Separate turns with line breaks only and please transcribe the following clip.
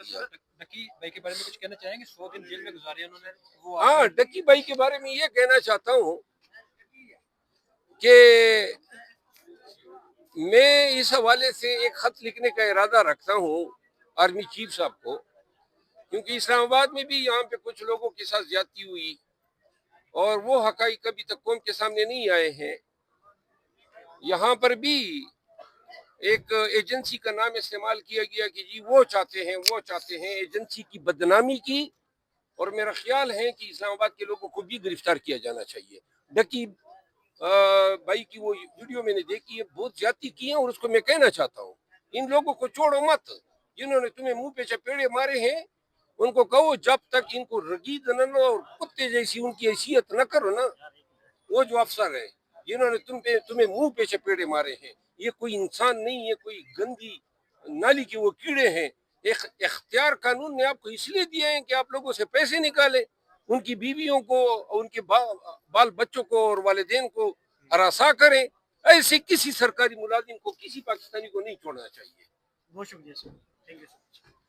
دیا۔
ڈکی بھائی کے بارے میں کچھ کہنا چاہیں گے؟ 100 دن جیل میں گزارے انہوں نے، وہ
ہاں، ڈکی بھائی کے بارے میں یہ کہنا چاہتا ہوں کہ میں اس حوالے سے ایک خط لکھنے کا ارادہ رکھتا ہوں آرمی چیف صاحب کو، کیونکہ اسلام آباد میں بھی یہاں پہ کچھ لوگوں کے ساتھ زیادتی ہوئی اور وہ حقائق ابھی تک قوم کے سامنے نہیں آئے ہیں۔ یہاں پر بھی ایک ایجنسی کا نام استعمال کیا گیا کہ جی وہ چاہتے ہیں ایجنسی کی بدنامی کی، اور میرا خیال ہے کہ اسلام آباد کے لوگوں کو بھی گرفتار کیا جانا چاہیے۔ ڈکی بھائی کی وہ ویڈیو میں نے دیکھی ہے، بہت زیادتی کی ہے، اور اس کو میں کہنا چاہتا ہوں ان لوگوں کو چھوڑو مت، جنہوں نے تمہیں منہ پہ چپیڑے مارے ہیں ان کو کہو جب تک ان کو رگید نہ لو اور کتے جیسی ان کی حیثیت نہ کرو نا، وہ جو افسر ہیں جنہوں نے تمہیں منہ پہ چپیڑے مارے ہیں، یہ کوئی انسان نہیں ہے، کوئی گندی نالی کے وہ کیڑے ہیں۔ اختیار قانون نے آپ کو اس لیے دیا ہے کہ آپ لوگوں سے پیسے نکالیں، ان کی بیویوں کو، ان کے بال بچوں کو اور والدین کو ہراساں کریں۔ ایسے کسی سرکاری ملازم کو، کسی پاکستانی کو نہیں چھوڑنا چاہیے۔
بہت شکریہ سر، تھینک یو سر۔